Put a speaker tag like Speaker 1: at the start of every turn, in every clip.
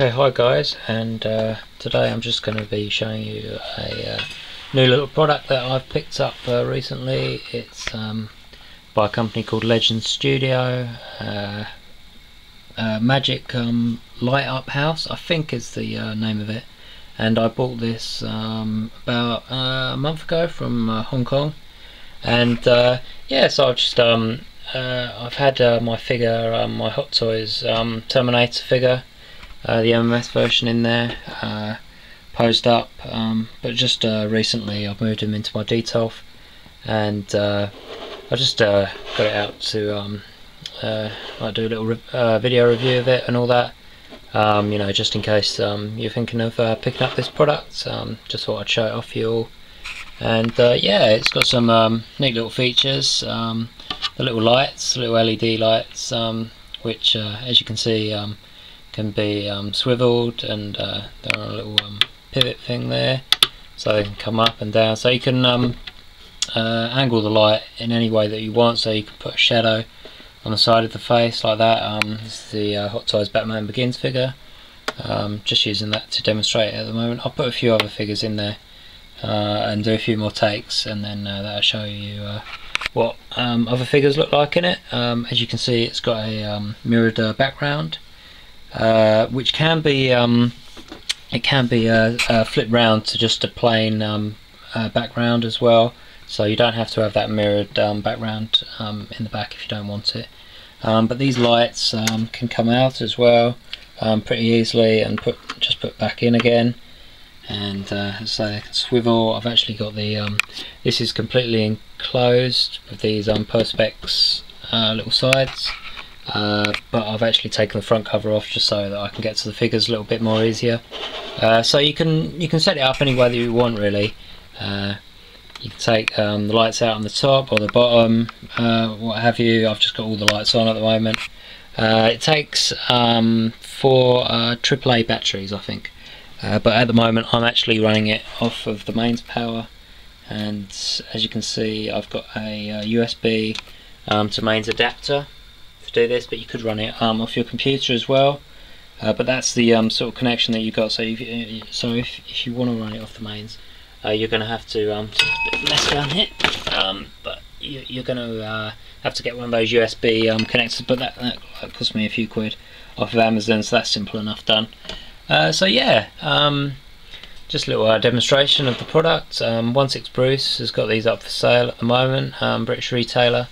Speaker 1: Okay, hi guys, and today I'm just going to be showing you a new little product that I've picked up recently. It's by a company called Legend Studio. Magic Light Up House, I think is the name of it, and I bought this about a month ago from Hong Kong. And yeah, so I've had my figure, my Hot Toys Terminator figure, the MMS version in there, posed up, but just recently I've moved him into my Detolf, and I just got it out to like do a little video review of it and all that. You know, just in case you're thinking of picking up this product, just thought I'd show it off you all. And yeah, it's got some neat little features. The little lights, little LED lights, which as you can see can be swiveled, and they're on a little pivot thing there, so they can come up and down. So you can angle the light in any way that you want, so you can put a shadow on the side of the face like that. This is the Hot Toys Batman Begins figure. Just using that to demonstrate it at the moment. I'll put a few other figures in there and do a few more takes, and then that'll show you what other figures look like in it. As you can see, it's got a mirrored background, which can be flipped round to just a plain background as well, so you don't have to have that mirrored background in the back if you don't want it. But these lights can come out as well pretty easily and just put back in again. And so they can swivel. I've actually got the this is completely enclosed with these Perspex little sides, but I've actually taken the front cover off just so that I can get to the figures a little bit more easier. So you can set it up any way that you want, really. You can take the lights out on the top or the bottom, what have you. I've just got all the lights on at the moment. It takes 4 AAA batteries, I think. But at the moment I'm actually running it off of the mains power, and as you can see I've got a USB to mains adapter to do this, but you could run it off your computer as well. But that's the sort of connection that you got. So if you want to run it off the mains, you're going to have to mess around here, but you're going to have to get one of those USB connectors, but that cost me a few quid off of Amazon, so that's simple enough done. So yeah, just a little demonstration of the product. 16 Bruce has got these up for sale at the moment, British retailer,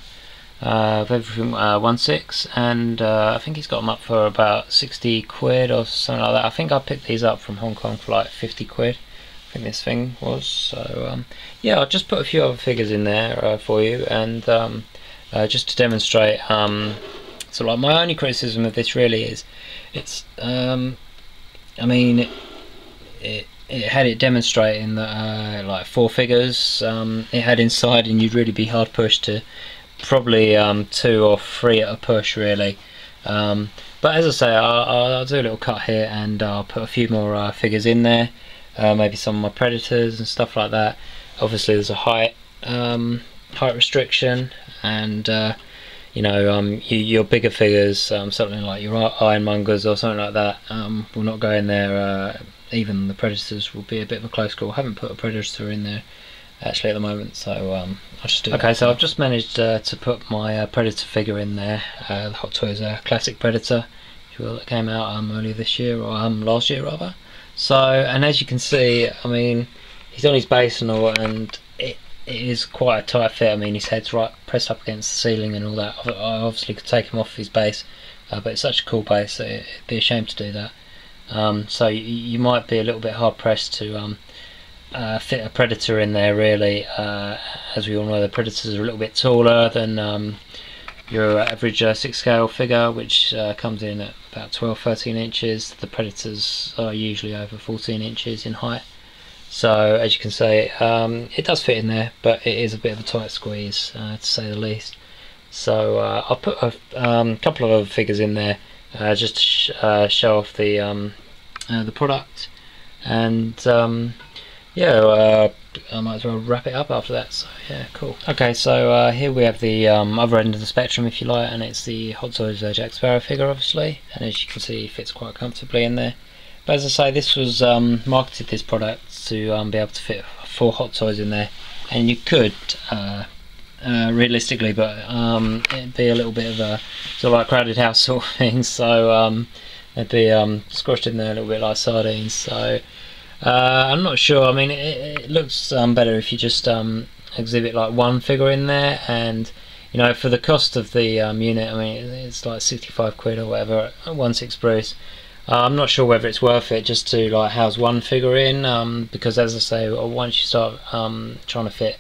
Speaker 1: of everything 16, and I think he's got them up for about 60 quid or something like that. I think I picked these up from Hong Kong for like 50 quid, I think this thing was. So yeah, I'll just put a few other figures in there for you, and just to demonstrate. So like, my only criticism of this really is it's I mean, it had it demonstrating that like 4 figures it had inside, and you'd really be hard pushed to probably 2 or 3 at a push, really. But as I say, I'll do a little cut here, and I'll put a few more figures in there, maybe some of my Predators and stuff like that. Obviously there's a height restriction, and you know, your bigger figures, something like your Ironmongers or something like that, will not go in there. Even the Predators will be a bit of a close call. I haven't put a Predator in there actually at the moment, so I'll just do that. Okay, so I've just managed to put my Predator figure in there, the Hot Toys Classic Predator, if you will, that came out earlier this year, or last year rather. So, and as you can see, I mean, he's on his base and all, and it is quite a tight fit. I mean, his head's right pressed up against the ceiling and all that. I obviously could take him off his base, but it's such a cool base that it'd be a shame to do that. So you might be a little bit hard pressed to fit a Predator in there, really. As we all know, the Predators are a little bit taller than your average 6 scale figure, which comes in at about 12-13 inches. The Predators are usually over 14 inches in height. So as you can see, it does fit in there, but it is a bit of a tight squeeze, to say the least. So I'll put a couple of other figures in there, just to show off the product, and yeah, I might as well wrap it up after that. So yeah, cool. Okay, so here we have the other end of the spectrum, if you like, and it's the Hot Toys Jack Sparrow figure, obviously, and as you can see, he fits quite comfortably in there. But as I say, this was marketed, this product, to be able to fit 4 Hot Toys in there, and you could realistically, but it'd be a little bit of a sort of like crowded house sort of thing, so they'd be squashed in there a little bit like sardines. So I'm not sure. I mean, it looks better if you just exhibit like 1 figure in there, and you know, for the cost of the unit, I mean, it's like 65 quid or whatever, 1/6 Bruce. I'm not sure whether it's worth it just to like house 1 figure in, because as I say, once you start trying to fit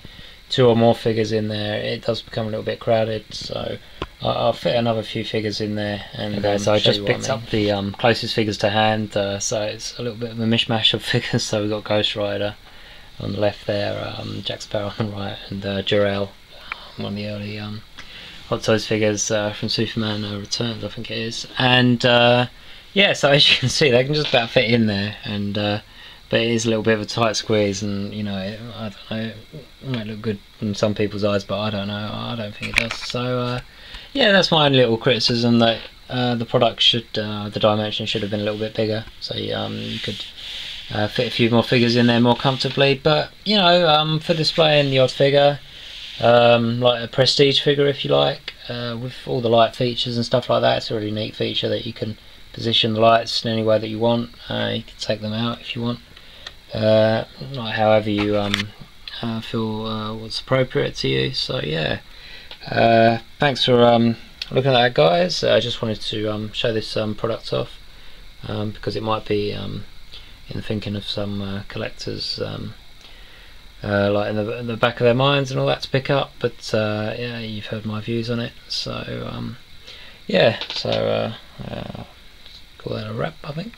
Speaker 1: 2 or more figures in there, it does become a little bit crowded. So I'll fit another few figures in there, and so I just picked up the closest figures to hand, so it's a little bit of a mishmash of figures. So we've got Ghost Rider on the left there, Jack Sparrow on the right, and Jor-El, one of the early Hot Toys figures from Superman Returns, I think it is. And yeah, so as you can see, they can just about fit in there, and but it is a little bit of a tight squeeze, and you know, I don't know, it might look good in some people's eyes, but I don't know, I don't think it does. So yeah, that's my only little criticism, that the product should, the dimension should have been a little bit bigger, so you could fit a few more figures in there more comfortably. But you know, for displaying the odd figure, like a prestige figure if you like, with all the light features and stuff like that, it's a really neat feature that you can position the lights in any way that you want. You can take them out if you want, like however you feel what's appropriate to you. So yeah, thanks for looking at that, guys. I just wanted to show this product off, because it might be in the thinking of some collectors, like in the back of their minds and all that to pick up. But yeah, you've heard my views on it, so yeah, so call that a wrap, I think.